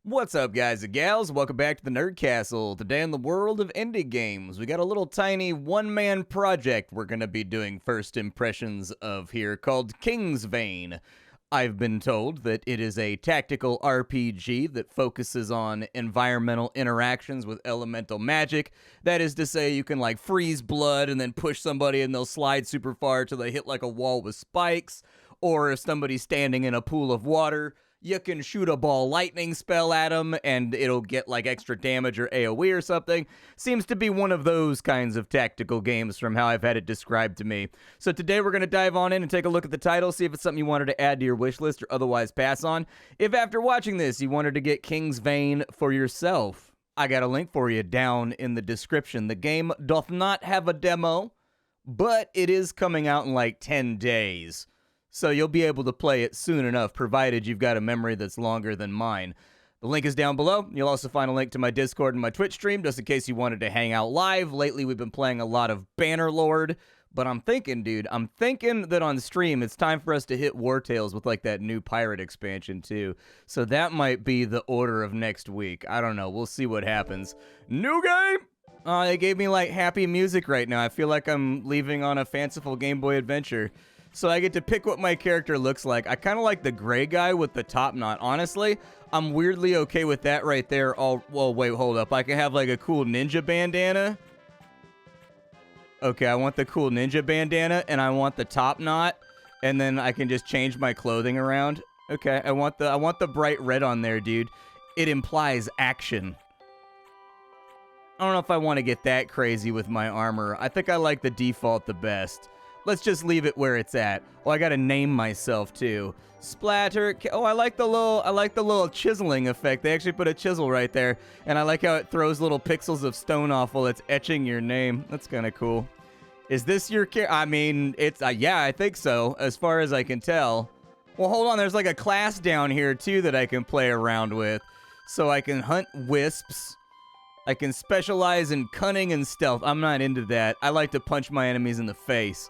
What's up, guys and gals? Welcome back to the Nerd Castle. Today in the world of indie games, we got a little tiny one-man project we're going to be doing first impressions of here called Kingsvein. I've been told that it is a tactical RPG that focuses on environmental interactions with elemental magic. That is to say, you can like freeze blood and then push somebody and they'll slide super far till they hit like a wall with spikes. Or if somebody's standing in a pool of water, you can shoot a ball lightning spell at them and it'll get like extra damage or AoE or something. Seems to be one of those kinds of tactical games from how I've had it described to me. So today we're going to dive on in and take a look at the title, see if it's something you wanted to add to your wish list or otherwise pass on. If after watching this you wanted to get Kingsvein for yourself, I got a link for you down in the description. The game doth not have a demo, but it is coming out in like 10 days. So you'll be able to play it soon enough, provided you've got a memory that's longer than mine. The link is down below. You'll also find a link to my Discord and my Twitch stream, just in case you wanted to hang out live. Lately, we've been playing a lot of Bannerlord, but I'm thinking that on stream, it's time for us to hit War Tales with, like, that new pirate expansion, too. So that might be the order of next week. I don't know. We'll see what happens. New game! They gave me, like, happy music right now. I feel like I'm leaving on a fanciful Game Boy Adventure. So I get to pick what my character looks like. I kind of like the gray guy with the top knot. Honestly, I'm weirdly okay with that right there. Oh, well, wait, hold up. I can have like a cool ninja bandana. Okay, I want the cool ninja bandana and I want the top knot. And then I can just change my clothing around. Okay, I want the bright red on there, dude. It implies action. I don't know if I want to get that crazy with my armor. I think I like the default the best. Let's just leave it where it's at. Oh, I gotta name myself too. Splattercat. Oh, I like the little chiseling effect. They actually put a chisel right there, and I like how it throws little pixels of stone off while it's etching your name. That's kind of cool. Is this your character? I mean, it's yeah, I think so, as far as I can tell. Well, hold on. There's like a class down here too that I can play around with, so I can hunt wisps. I can specialize in cunning and stealth. I'm not into that. I like to punch my enemies in the face.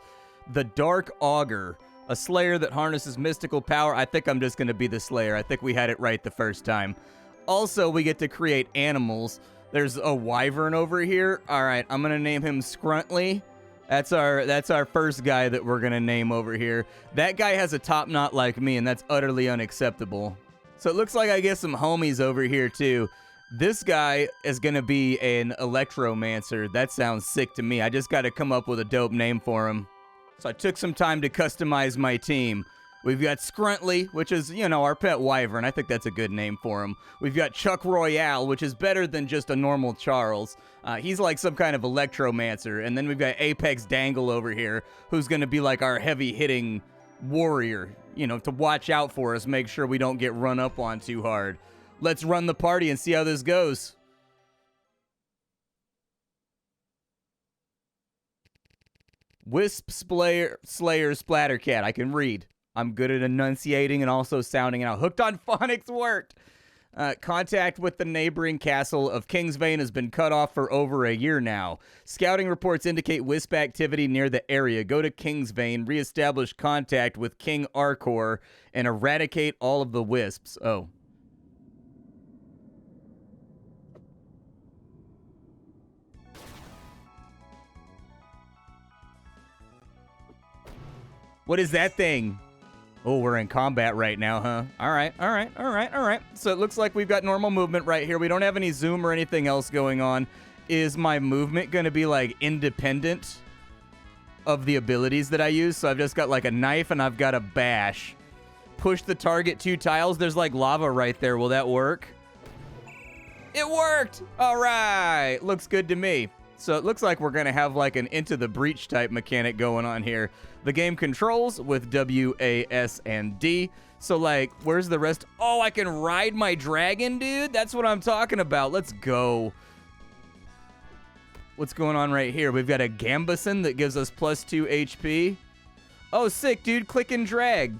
The Dark Augur, a slayer that harnesses mystical power. I think I'm just going to be the slayer. I think we had it right the first time. Also, we get to create animals. There's a wyvern over here. All right, I'm going to name him Scruntly. That's our first guy that we're going to name over here. That guy has a top knot like me, and that's utterly unacceptable. So it looks like I get some homies over here, too. This guy is going to be an electromancer. That sounds sick to me. I just got to come up with a dope name for him. So I took some time to customize my team. We've got Scruntly, which is, you know, our pet wyvern. I think that's a good name for him. We've got Chuck Royale, which is better than just a normal Charles. He's like some kind of electromancer. And then we've got Apex Dangle over here, who's going to be like our heavy-hitting warrior, you know, to watch out for us, make sure we don't get run up on too hard. Let's run the party and see how this goes. Wisp, Slayer, Splattercat. I can read. I'm good at enunciating and also sounding out. Hooked on Phonics worked. Contact with the neighboring castle of Kingsvein has been cut off for over a year now. Scouting reports indicate Wisp activity near the area. Go to Kingsvein, reestablish contact with King Arcor, and eradicate all of the Wisps. Oh. What is that thing? Oh, we're in combat right now, huh? All right. So it looks like we've got normal movement right here. We don't have any zoom or anything else going on. Is my movement going to be, like, independent of the abilities that I use? So I've just got, like, a knife and I've got a bash. Push the target 2 tiles. There's, like, lava right there. Will that work? It worked! All right. Looks good to me. So it looks like we're going to have like an Into the Breach type mechanic going on here. The game controls with W, A, S, and D. So like, where's the rest? Oh, I can ride my dragon, dude. That's what I'm talking about. Let's go. What's going on right here? We've got a Gambison that gives us +2 HP. Oh, sick, dude. Click and drag.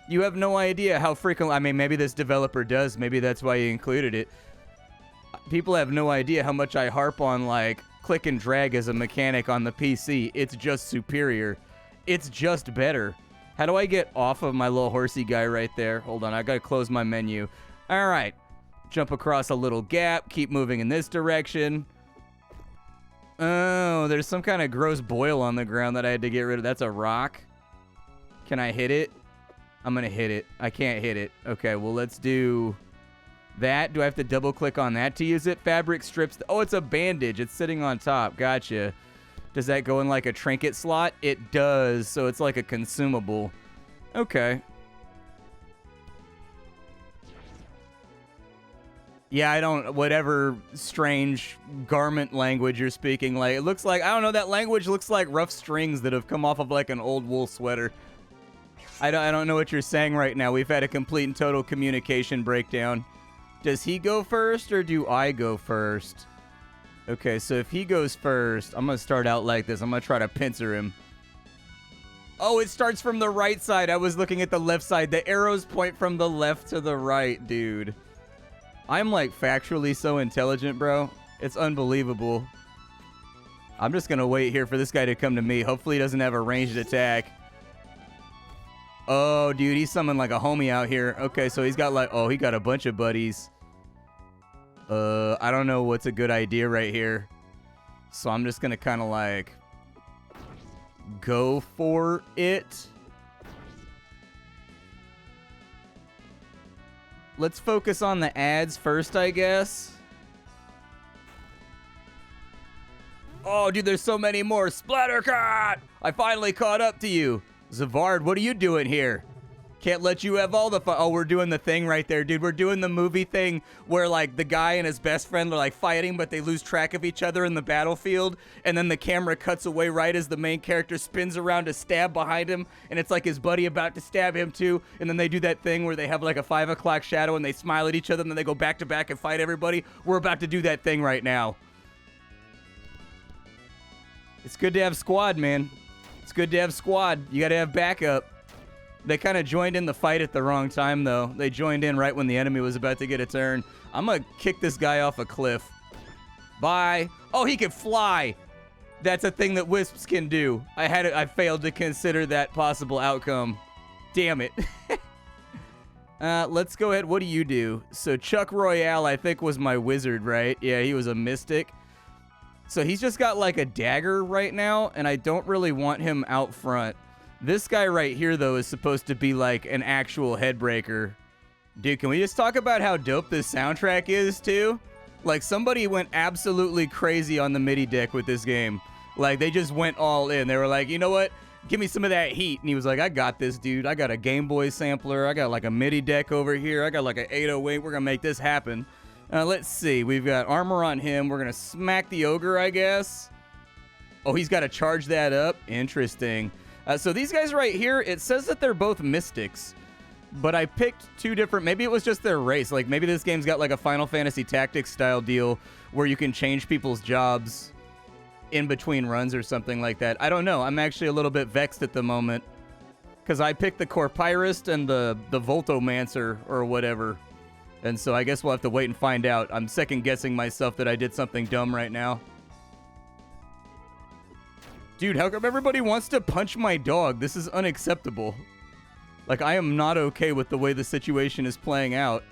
You have no idea how frequently... I mean, maybe this developer does. Maybe that's why he included it. People have no idea how much I harp on, like, click and drag as a mechanic on the PC. It's just superior. It's just better. How do I get off of my little horsey guy right there? Hold on, I gotta close my menu. All right. Jump across a little gap. Keep moving in this direction. Oh, there's some kind of gross boil on the ground that I had to get rid of. That's a rock. Can I hit it? I'm going to hit it. I can't hit it. Okay, well, let's do that. Do I have to double click on that to use it? Fabric strips. Oh, it's a bandage. It's sitting on top. Gotcha. Does that go in like a trinket slot? It does. So it's like a consumable. Okay. Yeah, I don't, whatever strange garment language you're speaking, like, it looks like, I don't know, that language looks like rough strings that have come off of like an old wool sweater. I don't know what you're saying right now. We've had a complete and total communication breakdown. Does he go first or do I go first? Okay, so if he goes first, I'm going to start out like this. I'm going to try to pincer him. Oh, it starts from the right side. I was looking at the left side. The arrows point from the left to the right, dude. I'm like factually so intelligent, bro. It's unbelievable. I'm just going to wait here for this guy to come to me. Hopefully he doesn't have a ranged attack. Oh, dude, he's summoned like a homie out here. Okay, so he's got like, oh, he got a bunch of buddies. I don't know what's a good idea right here. So I'm just going to kind of like go for it. Let's focus on the ads first, I guess. Oh, dude, there's so many more. Splattercat! I finally caught up to you. Zavard, what are you doing here? Can't let you have all the fun. Oh, we're doing the thing right there, dude. We're doing the movie thing where, like, the guy and his best friend are, like, fighting, but they lose track of each other in the battlefield. And then the camera cuts away right as the main character spins around to stab behind him. And it's like his buddy about to stab him, too. And then they do that thing where they have, like, a 5 o'clock shadow and they smile at each other and then they go back to back and fight everybody. We're about to do that thing right now. It's good to have squad, man. It's good to have squad. You got to have backup. They kind of joined in the fight at the wrong time, though. They joined in right when the enemy was about to get a turn. I'm going to kick this guy off a cliff. Bye. Oh, he can fly. That's a thing that Wisps can do. I failed to consider that possible outcome. Damn it. Let's go ahead. What do you do? So Chuck Royale, I think, was my wizard, right? Yeah, he was a mystic. So he's just got like a dagger right now, and I don't really want him out front. This guy right here, though, is supposed to be like an actual headbreaker. Dude, can we just talk about how dope this soundtrack is, too? Like, somebody went absolutely crazy on the MIDI deck with this game. Like, they just went all in. They were like, you know what? Give me some of that heat. And he was like, I got this, dude. I got a Game Boy sampler. I got like a MIDI deck over here. I got like an 808. We're going to make this happen. Let's see. We've got armor on him. We're going to smack the ogre, I guess. Oh, he's got to charge that up. Interesting. So these guys right here, it says that they're both mystics. But I picked two different... Maybe it was just their race. Like, maybe this game's got like a Final Fantasy Tactics style deal where you can change people's jobs in between runs or something like that. I don't know. I'm actually a little bit vexed at the moment. Because I picked the Corpyrist and the Voltomancer or whatever. And so I guess we'll have to wait and find out. I'm second guessing myself that I did something dumb right now. Dude, how come everybody wants to punch my dog? This is unacceptable. Like, I am not okay with the way the situation is playing out.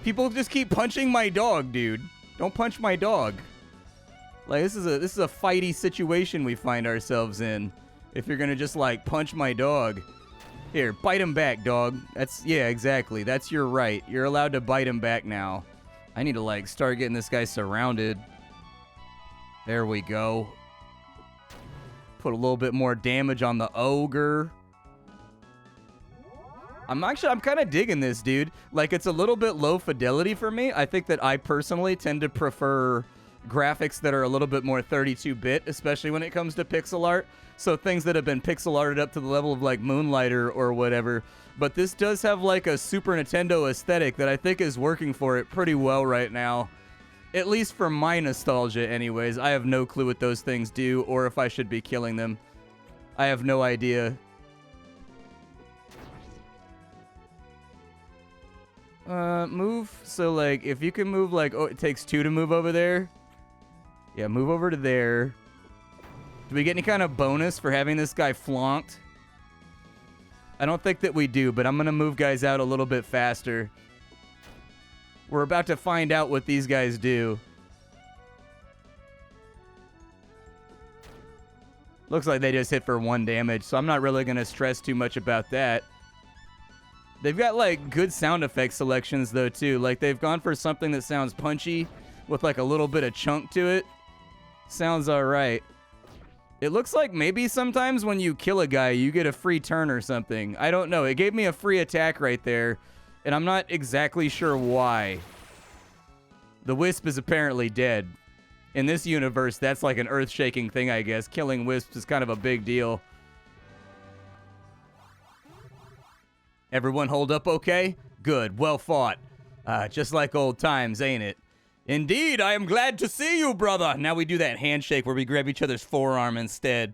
People just keep punching my dog, dude. Don't punch my dog. Like, this is a fighty situation we find ourselves in. If you're gonna just, like, punch my dog. Here, bite him back, dog. Yeah, exactly. That's your right. You're allowed to bite him back now. I need to, like, start getting this guy surrounded. There we go. Put a little bit more damage on the ogre. I'm kind of digging this, dude. Like, it's a little bit low fidelity for me. I think that I personally tend to prefer graphics that are a little bit more 32-bit, especially when it comes to pixel art. So things that have been pixel arted up to the level of like Moonlighter or whatever. But this does have like a Super Nintendo aesthetic that I think is working for it pretty well right now. At least for my nostalgia anyways. I have no clue what those things do or if I should be killing them. I have no idea. Move. So like if you can move like, oh, it takes 2 to move over there. Yeah, move over to there. Do we get any kind of bonus for having this guy flanked? I don't think that we do, but I'm going to move guys out a little bit faster. We're about to find out what these guys do. Looks like they just hit for 1 damage, so I'm not really going to stress too much about that. They've got, like, good sound effect selections, though, too. Like, they've gone for something that sounds punchy with, like, a little bit of chunk to it. Sounds alright. It looks like maybe sometimes when you kill a guy, you get a free turn or something. I don't know. It gave me a free attack right there, and I'm not exactly sure why. The Wisp is apparently dead. In this universe, that's like an earth-shaking thing, I guess. Killing Wisps is kind of a big deal. Everyone hold up okay? Good. Well fought. Just like old times, ain't it? Indeed, I am glad to see you, brother. Now we do that handshake where we grab each other's forearm instead.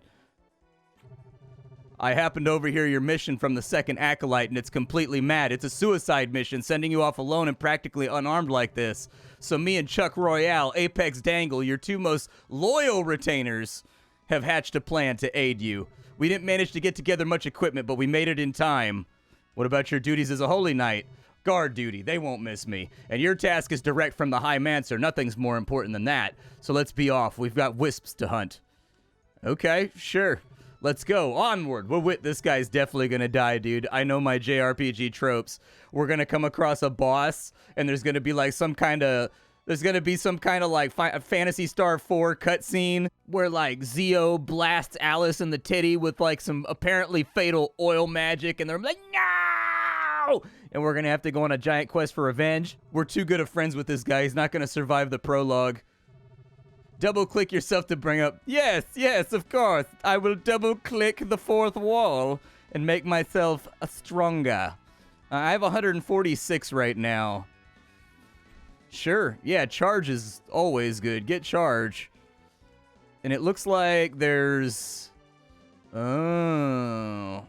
I happened to overhear your mission from the second Acolyte, and it's completely mad. It's a suicide mission, sending you off alone and practically unarmed like this. So me and Chuck Royale, Apex Dangle, your 2 most loyal retainers, have hatched a plan to aid you. We didn't manage to get together much equipment, but we made it in time. What about your duties as a Holy Knight? Guard duty, they won't miss me. And your task is direct from the High Mancer. Nothing's more important than that. So let's be off. We've got wisps to hunt. Okay, sure. Let's go. Onward. This guy's definitely going to die, dude. I know my JRPG tropes. We're going to come across a boss, and there's going to be like some kind of like Phantasy Star 4 cutscene where like Zio blasts Alice in the titty with like some apparently fatal oil magic, and they're like, no! And we're going to have to go on a giant quest for revenge. We're too good of friends with this guy. He's not going to survive the prologue. Double-click yourself to bring up... Yes, of course. I will double-click the 4th wall and make myself stronger. I have 146 right now. Sure. Yeah, charge is always good. Get charge. And it looks like there's... Oh.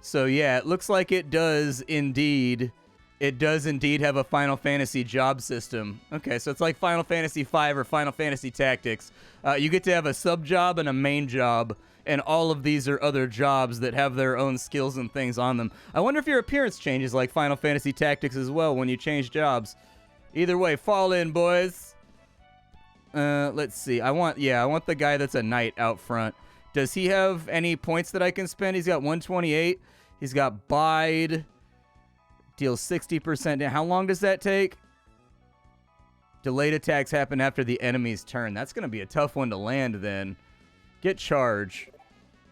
So, yeah, it looks like it does indeed... It does indeed have a Final Fantasy job system. Okay, so it's like Final Fantasy V or Final Fantasy Tactics. You get to have a sub-job and a main job, and all of these are other jobs that have their own skills and things on them. I wonder if your appearance changes like Final Fantasy Tactics as well when you change jobs. Either way, fall in, boys. Let's see. I want the guy that's a knight out front. Does he have any points that I can spend? He's got 128. He's got Bide. Deals 60% down. How long does that take? Delayed attacks happen after the enemy's turn. That's going to be a tough one to land then. Get charge.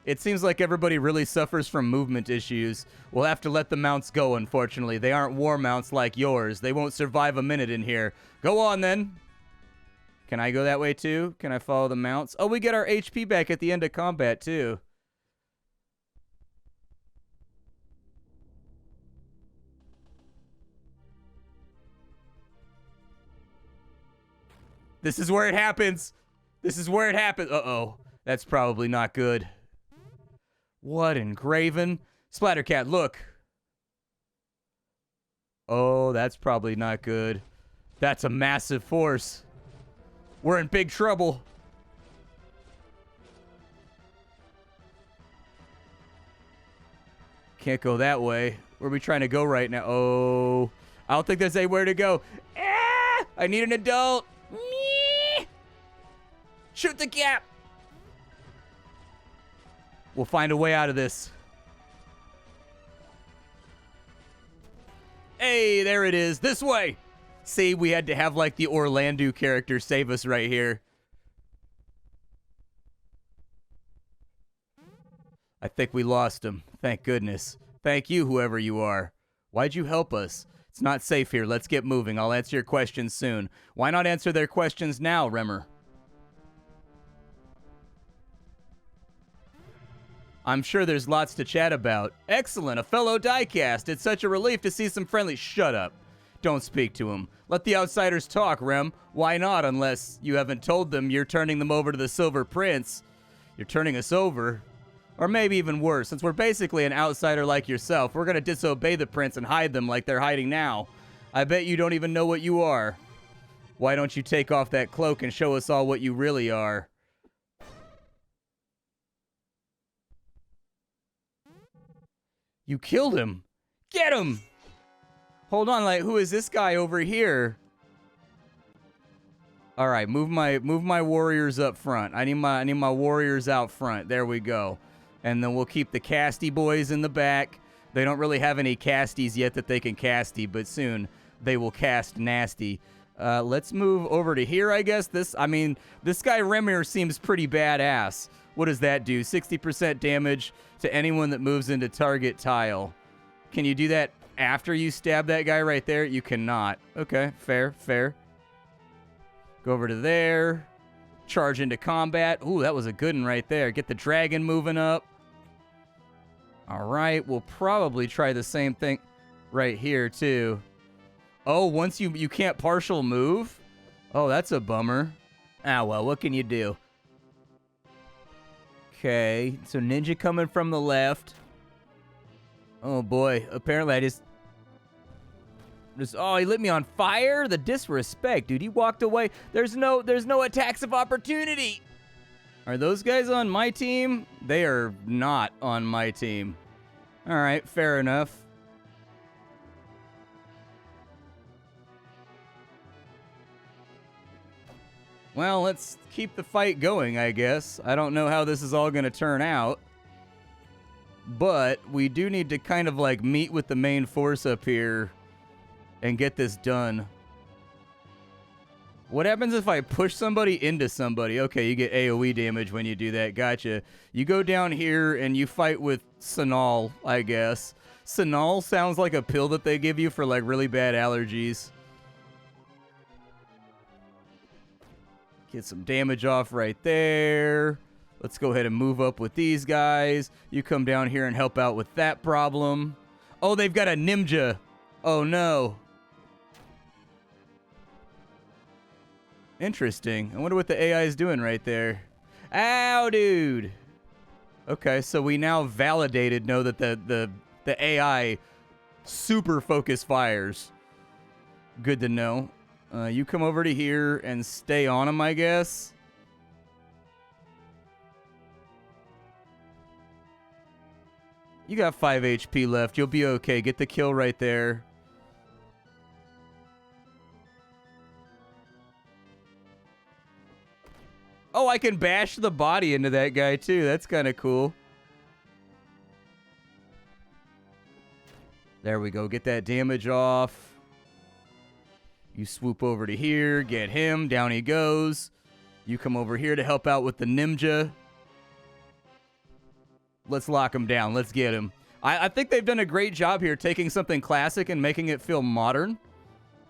It seems like everybody really suffers from movement issues. We'll have to let the mounts go, unfortunately. They aren't war mounts like yours. They won't survive a minute in here. Go on, then. Can I go that way, too? Can I follow the mounts? Oh, we get our HP back at the end of combat, too. This is where it happens. This is where it happens. Uh-oh. That's probably not good. What engraven? Splattercat, look. Oh, that's probably not good. That's a massive force. We're in big trouble. Can't go that way. Where are we trying to go right now? Oh. I don't think there's anywhere to go. Ah! I need an adult. Shoot the gap! We'll find a way out of this. Hey, there it is. This way! See, we had to have, like, the Orlando character save us right here. I think we lost him. Thank goodness. Thank you, whoever you are. Why'd you help us? It's not safe here. Let's get moving. I'll answer your questions soon. Why not answer their questions now, Remmer? I'm sure there's lots to chat about. Excellent, a fellow diecast. It's such a relief to see some friendly... Shut up. Don't speak to him. Let the outsiders talk, Rem. Why not, unless you haven't told them you're turning them over to the Silver Prince. You're turning us over. Or maybe even worse, since we're basically an outsider like yourself, we're gonna disobey the prince and hide them like they're hiding now. I bet you don't even know what you are. Why don't you take off that cloak and show us all what you really are? You killed him! Get him! Hold on, like, who is this guy over here? All right, move my warriors up front. I need my warriors out front. There we go. And then we'll keep the casty boys in the back. They don't really have any casties yet that they can casty, but soon they will cast nasty. Let's move over to here, I guess. This guy Remir seems pretty badass. What does that do? 60% damage to anyone that moves into target tile. Can you do that after you stab that guy right there? You cannot. Okay, fair. Go over to there. Charge into combat. Ooh, that was a good one right there. Get the dragon moving up. All right, we'll probably try the same thing right here, too. Oh, once you can't partial move? Oh, that's a bummer. Ah, well, what can you do? Okay, so ninja coming from the left. Oh, boy. Apparently, I just... Oh, he lit me on fire? The disrespect, dude. He walked away. There's no attacks of opportunity. Are those guys on my team? They are not on my team. All right, fair enough. Well, let's keep the fight going, I guess. I don't know how this is all going to turn out. But we do need to kind of like meet with the main force up here and get this done. What happens if I push somebody into somebody? Okay, you get AoE damage when you do that. Gotcha. You go down here and you fight with Sanal, I guess. Sanal sounds like a pill that they give you for like really bad allergies. Get some damage off right there. Let's go ahead and move up with these guys. You come down here and help out with that problem. Oh, they've got a ninja. Oh, no. Interesting. I wonder what the AI is doing right there. Ow, dude. Okay, so we now validated know that the AI super focus fires. Good to know. You come over to here and stay on him, I guess. You got 5 HP left. You'll be okay. Get the kill right there. Oh, I can bash the body into that guy, too. That's kind of cool. There we go. Get that damage off. You swoop over to here. Get him. Down he goes. You come over here to help out with the ninja. Let's lock him down. Let's get him. I think they've done a great job here taking something classic and making it feel modern.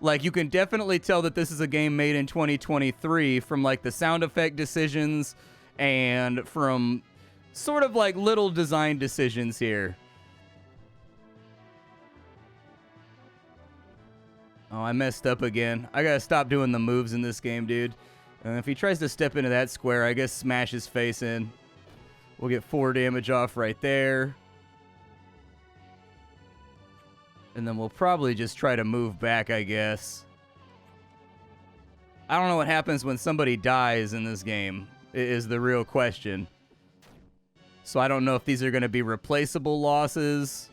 Like, you can definitely tell that this is a game made in 2023 from, like, the sound effect decisions and from sort of, like, little design decisions here. Oh, I messed up again. I gotta stop doing the moves in this game, dude. And if he tries to step into that square, I guess smash his face in. We'll get 4 damage off right there. And then we'll probably just try to move back, I guess. I don't know what happens when somebody dies in this game, is the real question. So I don't know if these are going to be replaceable losses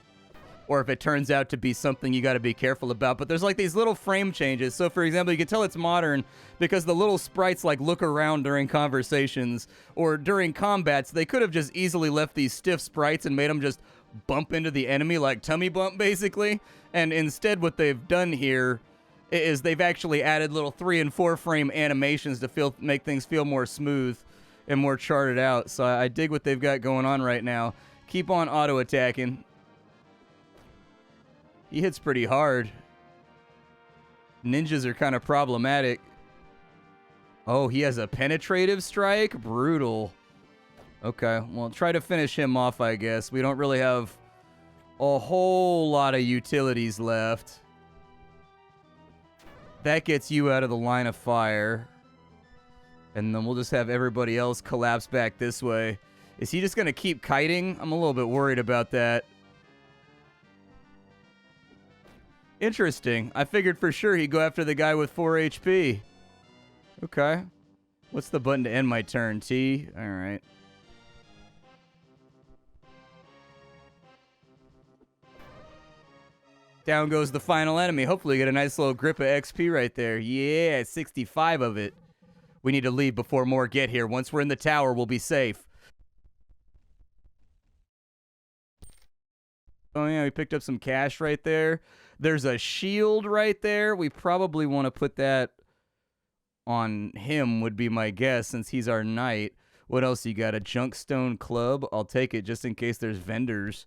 or if it turns out to be something you got to be careful about. But there's like these little frame changes. So, for example, you can tell it's modern because the little sprites like look around during conversations or during combats. They could have just easily left these stiff sprites and made them just bump into the enemy like tummy bump, basically. And instead what they've done here is they've actually added little 3 and 4 frame animations to make things feel more smooth and more charted out. So I dig what they've got going on right now. Keep on auto attacking. He hits pretty hard. Ninjas are kind of problematic. Oh, he has a penetrative strike? Brutal. Okay, well, try to finish him off, I guess. We don't really have a whole lot of utilities left. That gets you out of the line of fire. And then we'll just have everybody else collapse back this way. Is he just going to keep kiting? I'm a little bit worried about that. Interesting. I figured for sure he'd go after the guy with 4 HP. Okay. What's the button to end my turn? T? All right. Down goes the final enemy. Hopefully get a nice little grip of XP right there. Yeah, 65 of it. We need to leave before more get here. Once we're in the tower, we'll be safe. Oh, yeah, we picked up some cash right there. There's a shield right there. We probably want to put that on him, would be my guess, since he's our knight. What else you got? A junkstone club? I'll take it just in case there's vendors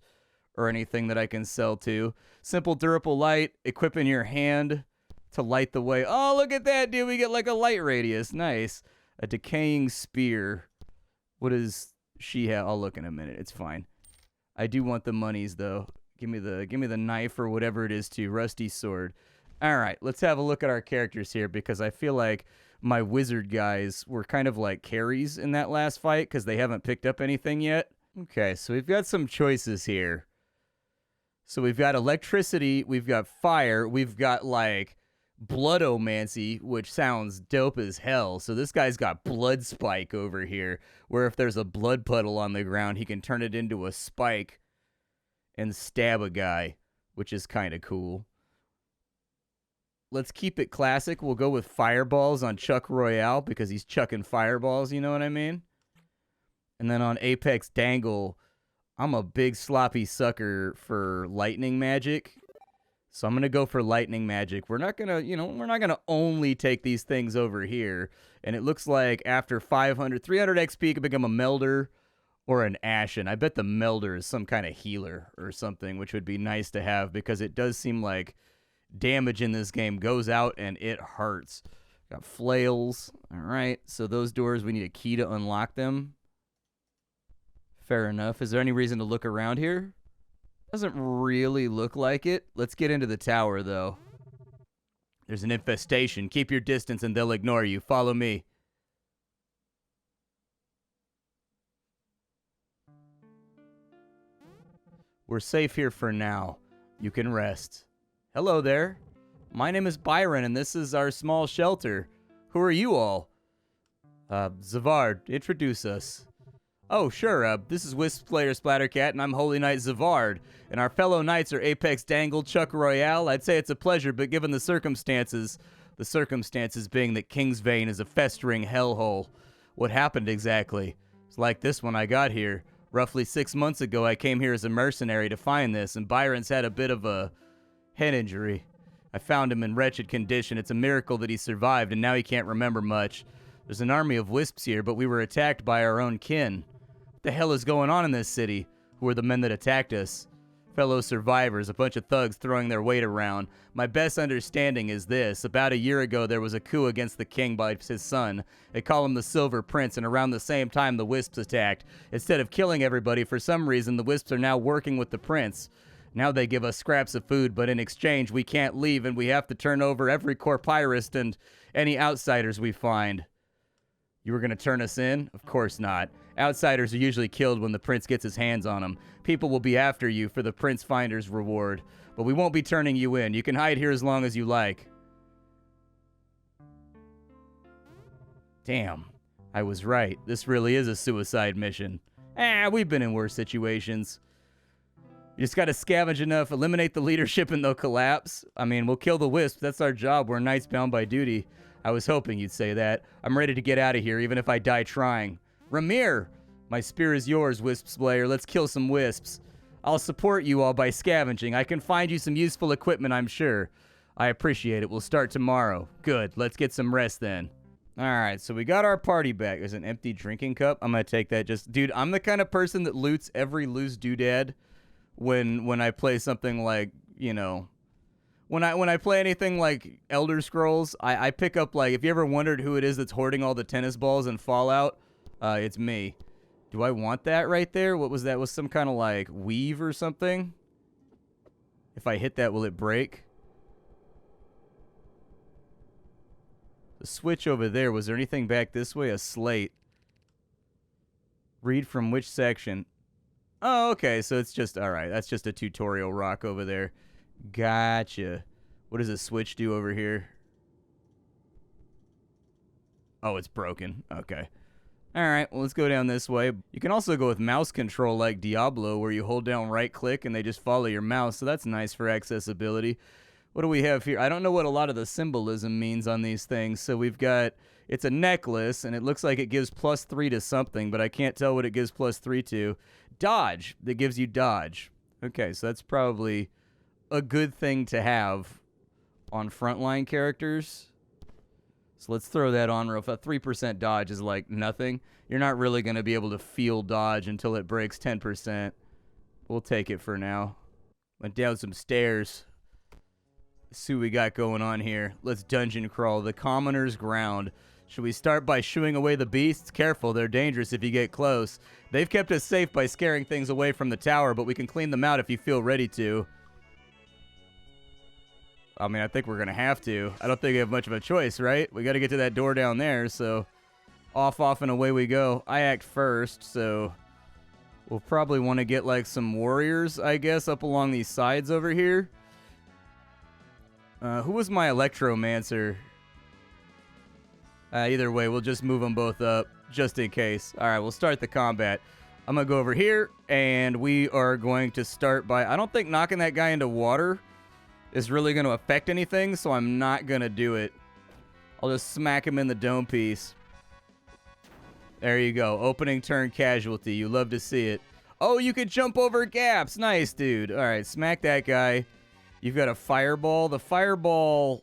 or anything that I can sell to. Simple durable light. Equip in your hand to light the way. Oh, look at that, dude. We get like a light radius. Nice. A decaying spear. What does she have? I'll look in a minute. It's fine. I do want the monies, though. Give me the knife or whatever it is, too. Rusty sword. All right, let's have a look at our characters here, because I feel like my wizard guys were kind of like carries in that last fight because they haven't picked up anything yet. Okay, so we've got some choices here. So we've got electricity, we've got fire, we've got like bloodomancy, which sounds dope as hell. So this guy's got blood spike over here, where if there's a blood puddle on the ground, he can turn it into a spike and stab a guy, which is kind of cool. Let's keep it classic. We'll go with fireballs on Chuck Royale because he's chucking fireballs, you know what I mean? And then on Apex Dangle, I'm a big sloppy sucker for lightning magic. So I'm going to go for lightning magic. We're not going to, we're not going to only take these things over here. And it looks like after 300 XP, can become a melder or an ashen. I bet the melder is some kind of healer or something, which would be nice to have because it does seem like damage in this game goes out and it hurts. Got flails. All right. So those doors, we need a key to unlock them. Fair enough. Is there any reason to look around here? Doesn't really look like it. Let's get into the tower, though. There's an infestation. Keep your distance and they'll ignore you. Follow me. We're safe here for now. You can rest. Hello there. My name is Byron, and this is our small shelter. Who are you all? Zavard, introduce us. Oh, sure. This is Wisp player Splattercat, and I'm Holy Knight Zavard. And our fellow knights are Apex Dangle, Chuck Royale. I'd say it's a pleasure, but given the circumstances being that Kingsvein is a festering hellhole. What happened exactly? It's like this when I got here. Roughly 6 months ago, I came here as a mercenary to find this, and Byron's had a bit of a head injury. I found him in wretched condition. It's a miracle that he survived, and now he can't remember much. There's an army of wisps here, but we were attacked by our own kin. What the hell is going on in this city? Who are the men that attacked us? Fellow survivors, a bunch of thugs throwing their weight around. My best understanding is this. About a year ago, there was a coup against the king by his son. They call him the Silver Prince, and around the same time, the Wisps attacked. Instead of killing everybody, for some reason, the Wisps are now working with the prince. Now they give us scraps of food, but in exchange, we can't leave, and we have to turn over every corpyrist and any outsiders we find. You were going to turn us in? Of course not. Outsiders are usually killed when the prince gets his hands on them. People will be after you for the prince finder's reward, but we won't be turning you in. You can hide here as long as you like. Damn, I was right. This really is a suicide mission. We've been in worse situations. You just got to scavenge enough, eliminate the leadership, and they'll collapse. I mean, we'll kill the Wisp. That's our job. We're knights bound by duty. I was hoping you'd say that. I'm ready to get out of here, even if I die trying. Ramir! My spear is yours, Wisp Slayer. Let's kill some Wisps. I'll support you all by scavenging. I can find you some useful equipment, I'm sure. I appreciate it. We'll start tomorrow. Good. Let's get some rest then. All right, so we got our party back. There's an empty drinking cup. I'm going to take that. Dude, I'm the kind of person that loots every loose doodad when I play something like, when I play anything like Elder Scrolls, I pick up, like, if you ever wondered who it is that's hoarding all the tennis balls in Fallout, it's me. Do I want that right there? What was that? Was some kind of, like, weave or something? If I hit that, will it break? The switch over there. Was there anything back this way? A slate. Read from which section? Oh, okay. So it's just, all right. That's just a tutorial rock over there. Gotcha. What does a switch do over here? Oh, it's broken. Okay. All right, well, let's go down this way. You can also go with mouse control like Diablo, where you hold down right-click and they just follow your mouse, so that's nice for accessibility. What do we have here? I don't know what a lot of the symbolism means on these things, so we've got, it's a necklace, and it looks like it gives +3 to something, but I can't tell what it gives +3 to. Dodge, that gives you dodge. Okay, so that's probably a good thing to have on frontline characters. So let's throw that on real fast. 3% dodge is like nothing. You're not really going to be able to feel dodge until it breaks 10%. We'll take it for now. Went down some stairs. Let's see what we got going on here. Let's dungeon crawl. The Commoner's Ground. Should we start by shooing away the beasts? Careful, they're dangerous if you get close. They've kept us safe by scaring things away from the tower, but we can clean them out if you feel ready to. I mean, I think we're going to have to. I don't think we have much of a choice, right? We got to get to that door down there, so off, and away we go. I act first, so we'll probably want to get, like, some warriors, I guess, up along these sides over here. Who was my Electromancer? Either way, we'll just move them both up, just in case. All right, we'll start the combat. I'm going to go over here, and we are going to start by... I don't think knocking that guy into water is really going to affect anything, so I'm not going to do it. I'll just smack him in the dome piece. There you go. Opening turn casualty. You love to see it. Oh, you could jump over gaps. Nice, dude. All right, smack that guy. You've got a fireball. The fireball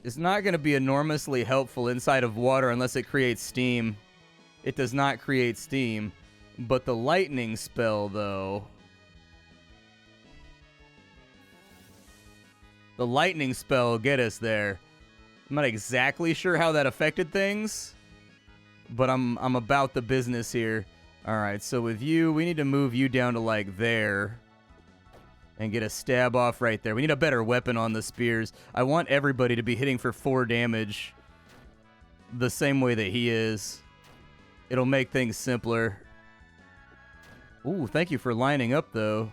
is not going to be enormously helpful inside of water unless it creates steam. It does not create steam. But the lightning spell, though... The lightning spell will get us there. I'm not exactly sure how that affected things, but I'm about the business here. All right, so with you, we need to move you down to like there and get a stab off right there. We need a better weapon on the spears. I want everybody to be hitting for 4 damage the same way that he is. It'll make things simpler. Ooh, thank you for lining up, though.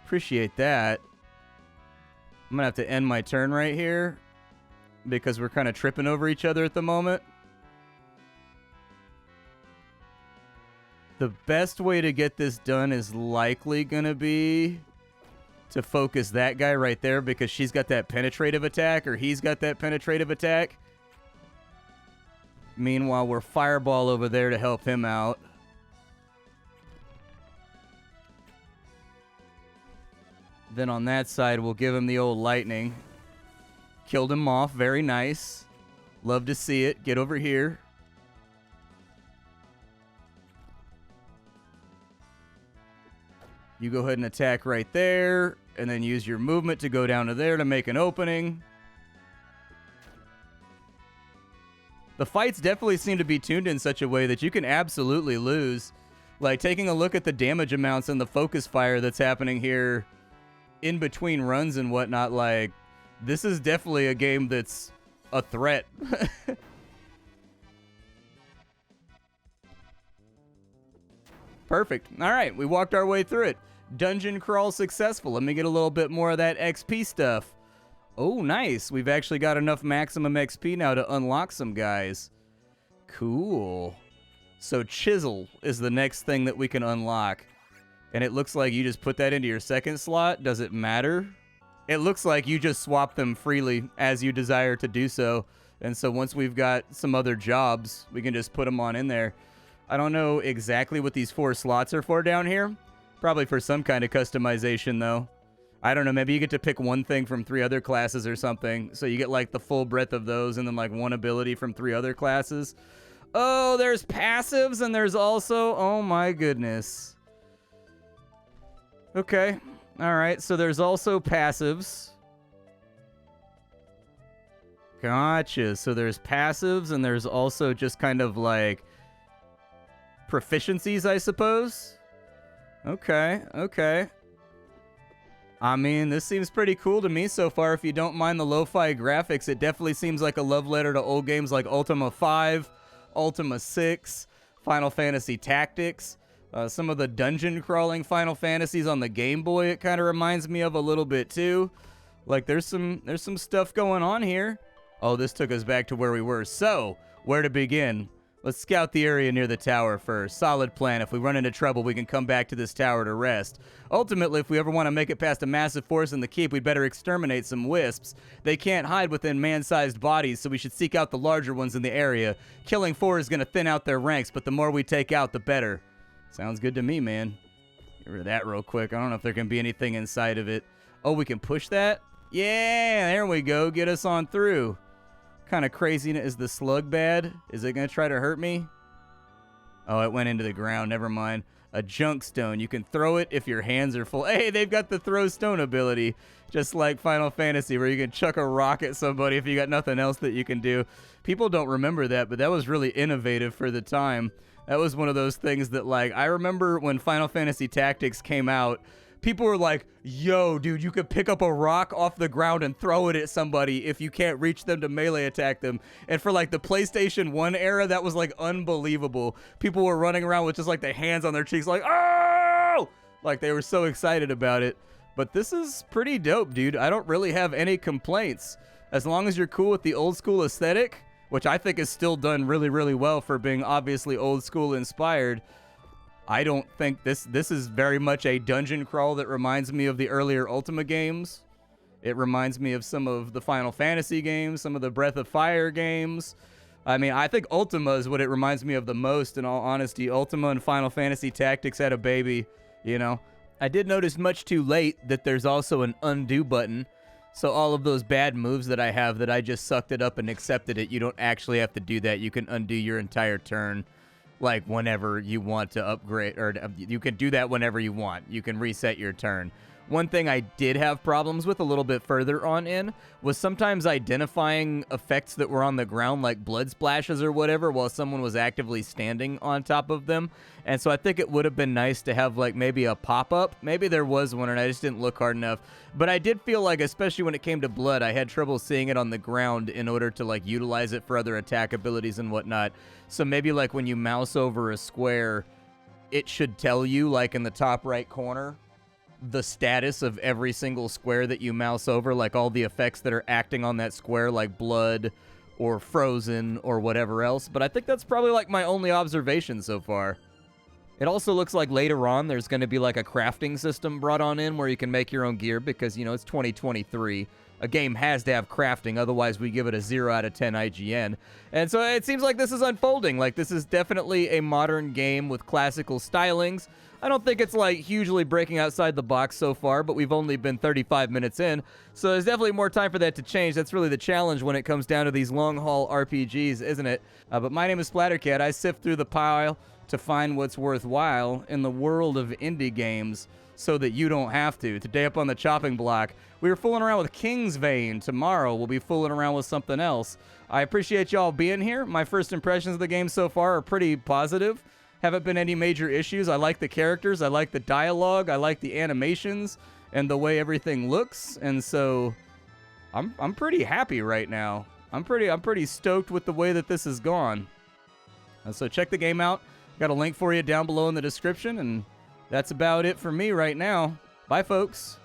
Appreciate that. I'm going to have to end my turn right here because we're kind of tripping over each other at the moment. The best way to get this done is likely going to be to focus that guy right there because she's got that penetrative attack or he's got that penetrative attack. Meanwhile, we're fireball over there to help him out. Then on that side, we'll give him the old lightning. Killed him off. Very nice. Love to see it. Get over here. You go ahead and attack right there. And then use your movement to go down to there to make an opening. The fights definitely seem to be tuned in such a way that you can absolutely lose. Like, taking a look at the damage amounts and the focus fire that's happening here in between runs and whatnot, like, this is definitely a game that's a threat. Perfect. All right, we walked our way through it. Dungeon crawl successful. Let me get a little bit more of that XP stuff. Oh, nice. We've actually got enough maximum XP now to unlock some guys. Cool. So Chisel is the next thing that we can unlock. And it looks like you just put that into your second slot. Does it matter? It looks like you just swap them freely as you desire to do so. And so once we've got some other jobs, we can just put them on in there. I don't know exactly what these 4 slots are for down here. Probably for some kind of customization, though. I don't know. Maybe you get to pick one thing from 3 other classes or something. So you get like the full breadth of those and then like one ability from 3 other classes. Oh, there's passives and there's also... Oh, my goodness. Okay. All right. So there's also passives. Gotcha. So there's passives and there's also just kind of like proficiencies, I suppose. Okay. Okay. I mean, this seems pretty cool to me so far. If you don't mind the lo-fi graphics, it definitely seems like a love letter to old games like Ultima 5, Ultima 6, Final Fantasy Tactics. Some of the dungeon crawling Final Fantasies on the Game Boy, it kind of reminds me of a little bit too. Like there's some stuff going on here. Oh, this took us back to where we were. So, where to begin? Let's scout the area near the tower first. Solid plan. If we run into trouble, we can come back to this tower to rest. Ultimately, if we ever want to make it past a massive force in the keep, we'd better exterminate some wisps. They can't hide within man-sized bodies, so we should seek out the larger ones in the area. Killing 4 is going to thin out their ranks, but the more we take out, the better. Sounds good to me, man. Get rid of that real quick. I don't know if there can be anything inside of it. Oh, we can push that? Yeah, there we go. Get us on through. Kind of crazy. Is the slug bad? Is it going to try to hurt me? Oh, it went into the ground. Never mind. A junk stone. You can throw it if your hands are full. Hey, they've got the throw stone ability, just like Final Fantasy, where you can chuck a rock at somebody if you got nothing else that you can do. People don't remember that, but that was really innovative for the time. That was one of those things that, like, I remember when Final Fantasy Tactics came out, people were like, yo, dude, you could pick up a rock off the ground and throw it at somebody if you can't reach them to melee attack them. And for, like, the PlayStation 1 era, that was, like, unbelievable. People were running around with just, like, their hands on their cheeks like, oh! Like, they were so excited about it. But this is pretty dope, dude. I don't really have any complaints. As long as you're cool with the old school aesthetic, which I think is still done really, really well for being obviously old school inspired, I don't think this is very much a dungeon crawl that reminds me of the earlier Ultima games. It reminds me of some of the Final Fantasy games, some of the Breath of Fire games. I mean, I think Ultima is what it reminds me of the most, in all honesty. Ultima and Final Fantasy Tactics had a baby, you know. I did notice much too late that there's also an undo button. So all of those bad moves that I have that I just sucked it up and accepted it, you don't actually have to do that. You can undo your entire turn. Like, whenever you want to upgrade, or you can do that whenever you want. You can reset your turn. One thing I did have problems with a little bit further on in was sometimes identifying effects that were on the ground, like blood splashes or whatever, while someone was actively standing on top of them. And so I think it would have been nice to have, like, maybe a pop-up. Maybe there was one and I just didn't look hard enough. But I did feel like, especially when it came to blood, I had trouble seeing it on the ground in order to, like, utilize it for other attack abilities and whatnot. So maybe, like, when you mouse over a square, it should tell you, like, in the top right corner, the status of every single square that you mouse over, like all the effects that are acting on that square, like blood or frozen or whatever else. But I think that's probably, like, my only observation so far. It also looks like later on there's going to be, like, a crafting system brought on in where you can make your own gear because, you know, it's 2023. A game has to have crafting, otherwise we give it a 0 out of 10 IGN. And so it seems like this is unfolding. Like, this is definitely a modern game with classical stylings. I don't think it's, like, hugely breaking outside the box so far, but we've only been 35 minutes in, so there's definitely more time for that to change. That's really the challenge when it comes down to these long-haul RPGs, isn't it? But my name is Splattercat. I sift through the pile to find what's worthwhile in the world of indie games so that you don't have to. Today up on the chopping block, we were fooling around with Kingsvein. Tomorrow, we'll be fooling around with something else. I appreciate y'all being here. My first impressions of the game so far are pretty positive. Haven't been any major issues. I like the characters. I like the dialogue. I like the animations and the way everything looks. And so I'm pretty happy right now. I'm pretty stoked with the way that this has gone. And so check the game out. Got a link for you down below in the description, and that's about it for me right now. Bye, folks.